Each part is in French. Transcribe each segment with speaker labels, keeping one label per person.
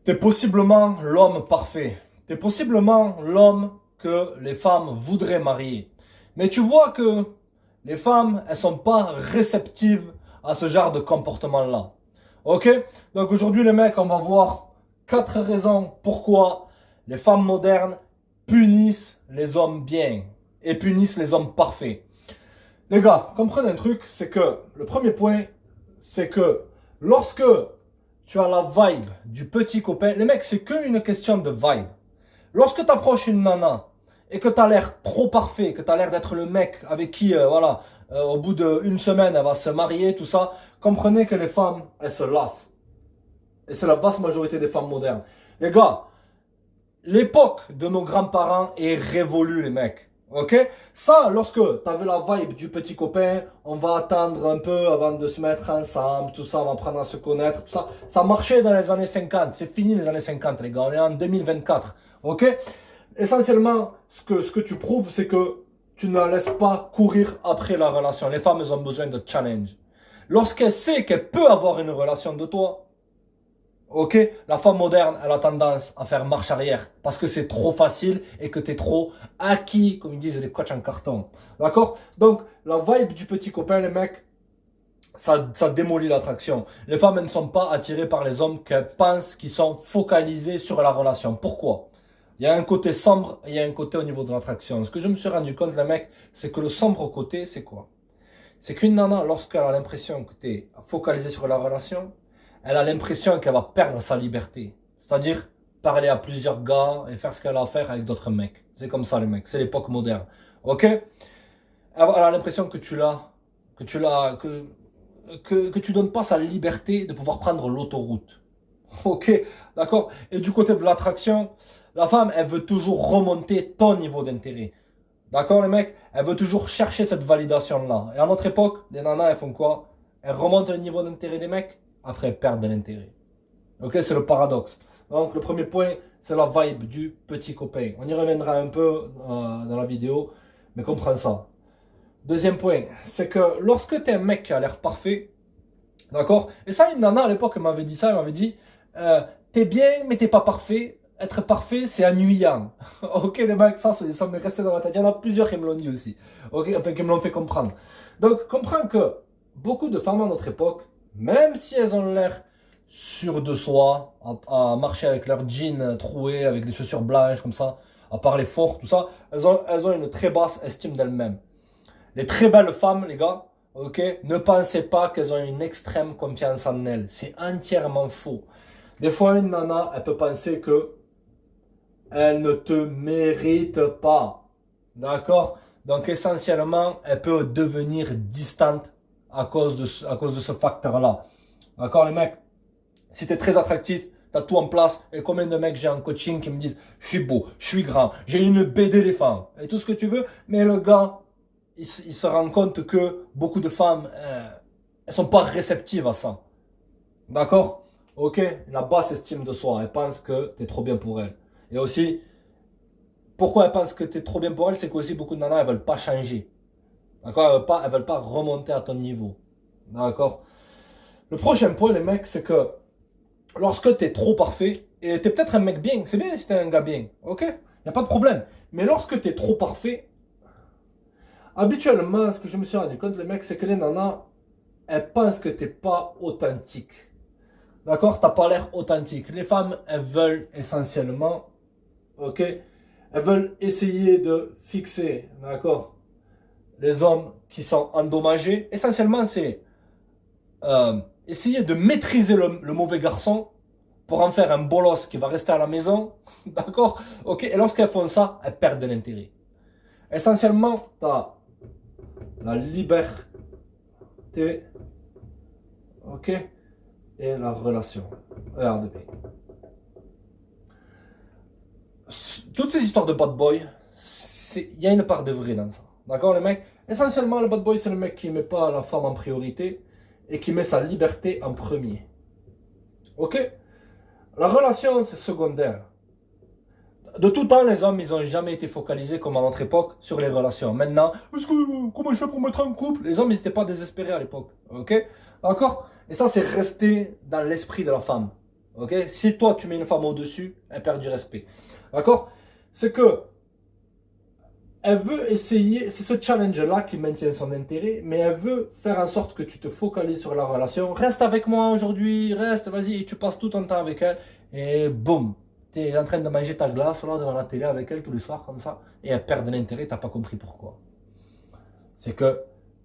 Speaker 1: T'es possiblement l'homme parfait. T'es possiblement l'homme que les femmes voudraient marier. Mais tu vois que les femmes, elles sont pas réceptives à ce genre de comportement-là. Ok? Donc aujourd'hui les mecs, on va voir 4 raisons pourquoi les femmes modernes punissent les hommes bien et punissent les hommes parfaits. Les gars, comprenez un truc, c'est que le premier point, c'est que lorsque tu as la vibe du petit copain, les mecs, c'est qu'une question de vibe. Lorsque tu approches une nana et que tu as l'air trop parfait, que tu as l'air d'être le mec avec qui, au bout d'une semaine, elle va se marier, tout ça, comprenez que les femmes, elles se lassent. Et c'est la vaste majorité des femmes modernes. Les gars, l'époque de nos grands-parents est révolue, les mecs. Ok? Ça, lorsque tu avais la vibe du petit copain, on va attendre un peu avant de se mettre ensemble, tout ça, on va apprendre à se connaître, tout ça. Ça marchait dans les années 50. C'est fini les années 50, les gars. On est en 2024. Ok? Essentiellement, ce que tu prouves, c'est que tu ne la laisses pas courir après la relation. Les femmes, elles ont besoin de challenge. Lorsqu'elle sait qu'elle peut avoir une relation de toi, ok, la femme moderne, elle a tendance à faire marche arrière parce que c'est trop facile et que tu es trop acquis, comme ils disent, les coachs en carton. D'accord? Donc, la vibe du petit copain, les mecs, ça démolit l'attraction. Les femmes, elles ne sont pas attirées par les hommes qu'elles pensent qu'ils sont focalisés sur la relation. Pourquoi? Il y a un côté sombre et il y a un côté au niveau de l'attraction. Ce que je me suis rendu compte, les mecs, c'est que le sombre côté, c'est quoi? C'est qu'une nana, lorsqu'elle a l'impression que tu es focalisé sur la relation, elle a l'impression qu'elle va perdre sa liberté. C'est-à-dire parler à plusieurs gars et faire ce qu'elle a à faire avec d'autres mecs. C'est comme ça les mecs, c'est l'époque moderne. Ok? Elle a l'impression que tu donnes pas sa liberté de pouvoir prendre l'autoroute. Ok? D'accord? Et du côté de l'attraction, la femme, elle veut toujours remonter ton niveau d'intérêt. D'accord les mecs? Elle veut toujours chercher cette validation-là. Et à notre époque, les nanas, elles font quoi? Elles remontent le niveau d'intérêt des mecs. Après, elles perdent de l'intérêt. Ok, c'est le paradoxe. Donc, le premier point, c'est la vibe du petit copain. On y reviendra un peu dans la vidéo, mais comprends ça. Deuxième point, c'est que lorsque tu es un mec qui a l'air parfait, d'accord? Et ça, une nana à l'époque, elle m'avait dit ça, elle m'avait dit, t'es bien, mais t'es pas parfait. Être parfait, c'est ennuyant. Ok, les mecs, ça m'est resté dans la tête. Il y en a plusieurs qui me l'ont dit aussi. Ok, enfin, qui me l'ont fait comprendre. Donc, comprends que beaucoup de femmes à notre époque, même si elles ont l'air sûres de soi, à marcher avec leur jean troué, avec des chaussures blanches comme ça, à parler fort, tout ça, elles ont une très basse estime d'elles-mêmes. Les très belles femmes, les gars, ok, ne pensez pas qu'elles ont une extrême confiance en elles. C'est entièrement faux. Des fois, une nana, elle peut penser que elle ne te mérite pas. D'accord? Donc, essentiellement, elle peut devenir distante à cause de ce facteur-là. D'accord, les mecs? Si tu es très attractif, tu as tout en place. Et combien de mecs j'ai en coaching qui me disent je suis beau, je suis grand, j'ai une baie d'éléphant et tout ce que tu veux. Mais le gars, il se rend compte que beaucoup de femmes, elles sont pas réceptives à ça. D'accord? Ok? La basse estime de soi. Elle pense que tu es trop bien pour elle. Et aussi, pourquoi elle pense que tu es trop bien pour elle, c'est qu'aussi beaucoup de nanas, elles veulent pas changer. D'accord? Elles veulent pas remonter à ton niveau. D'accord? Le prochain point, les mecs, c'est que lorsque tu es trop parfait, et tu es peut-être un mec bien, c'est bien si tu es un gars bien, ok? Il n'y a pas de problème. Mais lorsque tu es trop parfait, habituellement, ce que je me suis rendu compte, les mecs, c'est que les nanas, elles pensent que tu n'es pas authentique. D'accord? Tu n'as pas l'air authentique. Les femmes, elles veulent essentiellement, ok? Elles veulent essayer de fixer, d'accord, les hommes qui sont endommagés. Essentiellement, c'est essayer de maîtriser le mauvais garçon pour en faire un bolos qui va rester à la maison. D'accord? Ok? Et lorsqu'elles font ça, elles perdent de l'intérêt. Essentiellement, tu as la liberté, ok? Et la relation. Regardez bien. Toutes ces histoires de bad boy, il y a une part de vrai dans ça. D'accord, les mecs? Essentiellement, le bad boy, c'est le mec qui ne met pas la femme en priorité et qui met sa liberté en premier. Ok? La relation, c'est secondaire. De tout temps, les hommes, ils n'ont jamais été focalisés, comme à notre époque, sur les relations. Maintenant, comment je fais pour mettre en couple? Les hommes, ils n'étaient pas désespérés à l'époque. Ok? D'accord? Et ça, c'est resté dans l'esprit de la femme. Ok? Si toi, tu mets une femme au-dessus, elle perd du respect. D'accord? C'est que elle veut essayer, c'est ce challenge-là qui maintient son intérêt, mais elle veut faire en sorte que tu te focalises sur la relation. Reste avec moi aujourd'hui, reste, vas-y, et tu passes tout ton temps avec elle, et boum, tu es en train de manger ta glace là devant la télé avec elle tous les soirs, comme ça, et elle perd de l'intérêt, t'as pas compris pourquoi. C'est que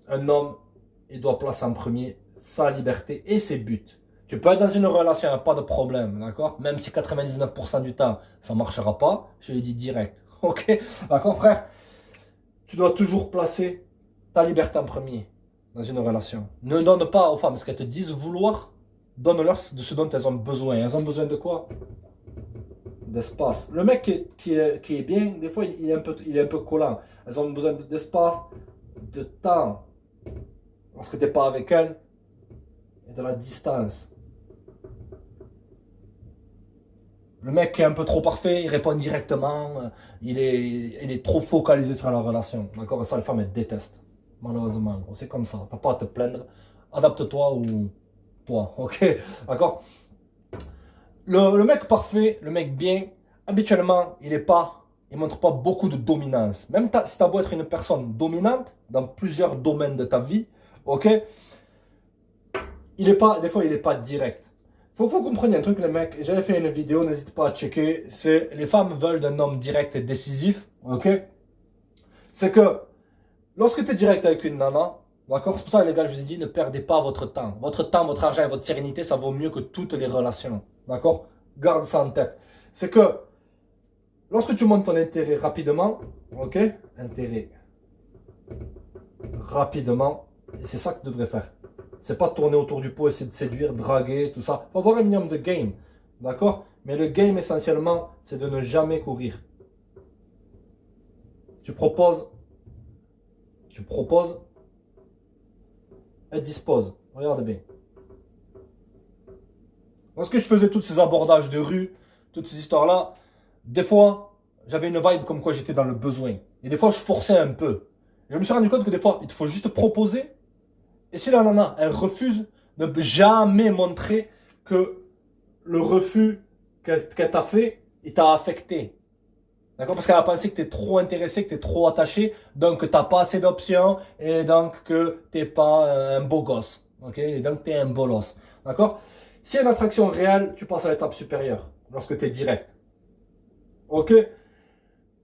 Speaker 1: un homme, il doit placer en premier sa liberté et ses buts. Tu peux être dans une relation, il n'y a pas de problème, d'accord? Même si 99% du temps, ça ne marchera pas, je l'ai dit direct. Ok? D'accord, frère? Tu dois toujours placer ta liberté en premier dans une relation. Ne donne pas aux femmes ce qu'elles te disent vouloir, donne-leur de ce dont elles ont besoin. Elles ont besoin de quoi? D'espace. Le mec qui est bien, des fois, il est un peu collant. Elles ont besoin d'espace, de temps. Lorsque tu n'es pas avec elle, et de la distance. Le mec qui est un peu trop parfait, il répond directement, il est trop focalisé sur la relation. D'accord? Et ça, les femmes, elles détestent. Malheureusement. C'est comme ça. T'as pas à te plaindre. Adapte-toi ou toi. Ok? D'accord? Le mec parfait, le mec bien, habituellement, il montre pas beaucoup de dominance. Même si t'as beau être une personne dominante dans plusieurs domaines de ta vie, ok? Des fois, il est pas direct. Faut que vous compreniez un truc, les mecs. J'avais fait une vidéo, n'hésitez pas à checker. C'est les femmes veulent d'un homme direct et décisif, ok? C'est que lorsque tu es direct avec une nana, d'accord? C'est pour ça, les gars, je vous ai dit, ne perdez pas votre temps. Votre temps, votre argent et votre sérénité, ça vaut mieux que toutes les relations, d'accord? Garde ça en tête. C'est que lorsque tu montes ton intérêt rapidement, ok? Intérêt rapidement, et c'est ça que tu devrais faire. C'est pas tourner autour du pot, essayer de séduire, draguer, tout ça. Faut avoir un minimum de game. D'accord? Mais le game, essentiellement, c'est de ne jamais courir. Tu proposes, elle dispose. Regarde bien. Lorsque je faisais tous ces abordages de rue, toutes ces histoires-là, des fois, j'avais une vibe comme quoi j'étais dans le besoin. Et des fois, je forçais un peu. Et je me suis rendu compte que des fois, il te faut juste proposer. Et si la nana, elle refuse, ne peut jamais montrer que le refus qu'elle t'a fait, il t'a affecté. D'accord? Parce qu'elle a pensé que tu es trop intéressé, que tu es trop attaché, donc que tu n'as pas assez d'options, et donc que tu n'es pas un beau gosse. Ok? Et donc tu es un bolos. D'accord? Si y a une attraction réelle, tu passes à l'étape supérieure, lorsque tu es direct. Ok?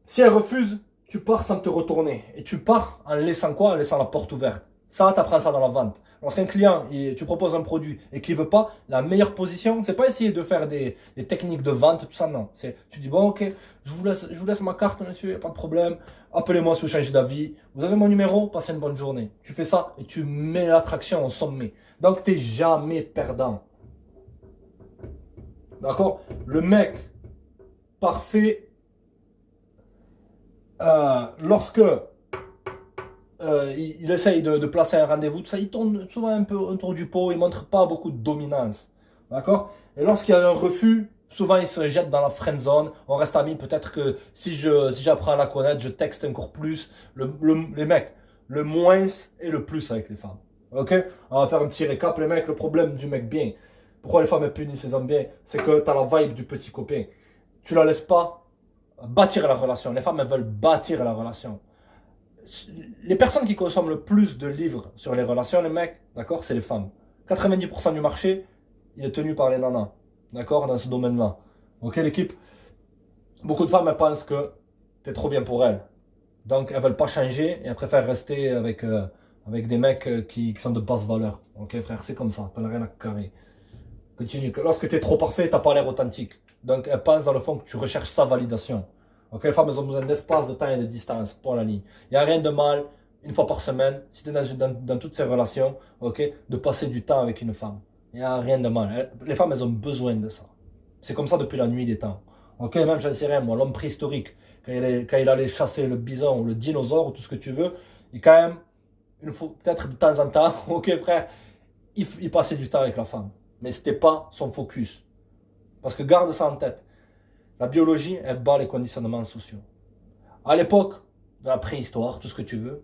Speaker 1: Si elle refuse, tu pars sans te retourner. Et tu pars en laissant quoi? En laissant la porte ouverte. Ça, tu apprends ça dans la vente. Lorsqu'un client, tu proposes un produit et qu'il ne veut pas, la meilleure position, c'est pas essayer de faire des techniques de vente, tout ça, non. Tu dis, bon, ok, je vous laisse ma carte, monsieur, y a pas de problème. Appelez-moi si vous changez d'avis. Vous avez mon numéro, passez une bonne journée. Tu fais ça et tu mets l'attraction au sommet. Donc, tu n'es jamais perdant. D'accord? Le mec parfait, lorsque il essaye de placer un rendez-vous, tout ça, il tourne souvent un peu autour du pot, il ne montre pas beaucoup de dominance. D'accord? Et lorsqu'il y a un refus, souvent il se jette dans la friend zone. On reste amis, peut-être que si j'apprends à la connaître, je texte encore plus. Les mecs, le moins et le plus avec les femmes. Ok? On va faire un petit récap, les mecs. Le problème du mec bien, pourquoi les femmes elles punissent les hommes bien, c'est que tu as la vibe du petit copain. Tu la laisses pas bâtir la relation. Les femmes, elles veulent bâtir la relation. Les personnes qui consomment le plus de livres sur les relations, les mecs, d'accord, c'est les femmes. 90% du marché, il est tenu par les nanas, d'accord, dans ce domaine-là. Ok, l'équipe? Beaucoup de femmes, elles pensent que t'es trop bien pour elles. Donc, elles veulent pas changer et elles préfèrent rester avec des mecs qui sont de basse valeur. Ok, frère, c'est comme ça, t'en as rien à carrer. Continue. Lorsque t'es trop parfait, t'as pas l'air authentique. Donc, elles pensent dans le fond que tu recherches sa validation. Ok, les femmes, elles ont besoin d'espace, de temps et de distance pour la ligne. Il n'y a rien de mal, une fois par semaine, si tu es dans toutes ces relations, ok, de passer du temps avec une femme. Il n'y a rien de mal. Les femmes, elles ont besoin de ça. C'est comme ça depuis la nuit des temps. Ok, même, j'en sais rien, moi, l'homme préhistorique, quand il allait chasser le bison ou le dinosaure ou tout ce que tu veux, il quand même, peut-être de temps en temps, ok, frère, il passait du temps avec la femme. Mais ce n'était pas son focus. Parce que garde ça en tête. La biologie, elle bat les conditionnements sociaux. À l'époque de la préhistoire, tout ce que tu veux,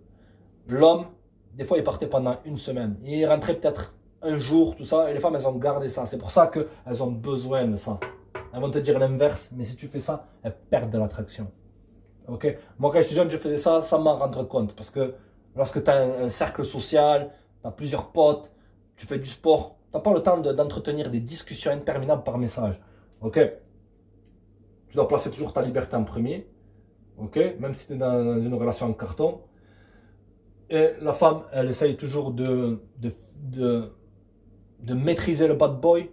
Speaker 1: l'homme, des fois, il partait pendant une semaine. Il rentrait peut-être un jour, tout ça, et les femmes, elles ont gardé ça. C'est pour ça qu'elles ont besoin de ça. Elles vont te dire l'inverse, mais si tu fais ça, elles perdent de l'attraction. Ok? Moi, quand j'étais jeune, je faisais ça sans m'en rendre compte. Parce que lorsque tu as un cercle social, tu as plusieurs potes, tu fais du sport, tu n'as pas le temps d'entretenir des discussions interminables par message. Ok? Tu dois placer toujours ta liberté en premier. Ok? Même si tu es dans une relation en carton. Et la femme, elle essaye toujours de maîtriser le bad boy.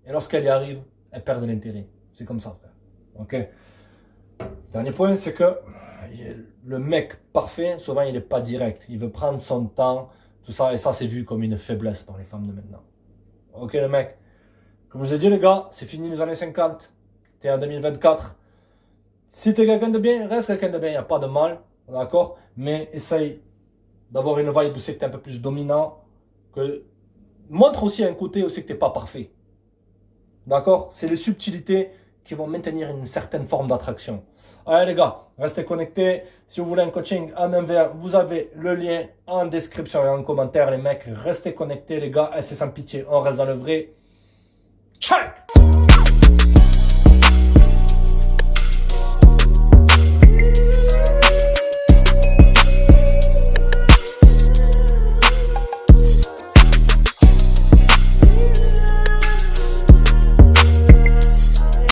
Speaker 1: Et lorsqu'elle y arrive, elle perd de l'intérêt. C'est comme ça, frère. Ok? Dernier point, c'est que le mec parfait, souvent, il n'est pas direct. Il veut prendre son temps, tout ça. Et ça, c'est vu comme une faiblesse par les femmes de maintenant. Ok, le mec. Comme je vous ai dit, les gars, c'est fini les années 50. T'es en 2024. Si t'es quelqu'un de bien, reste quelqu'un de bien. Il n'y a pas de mal. D'accord? Mais essaye d'avoir une vibe où c'est que t'es un peu plus dominant. Montre aussi un côté où c'est que t'es pas parfait. D'accord? C'est les subtilités qui vont maintenir une certaine forme d'attraction. Allez les gars, restez connectés. Si vous voulez un coaching en 1v1, vous avez le lien en description et en commentaire. Les mecs, restez connectés les gars. C'est sans pitié, on reste dans le vrai. Check!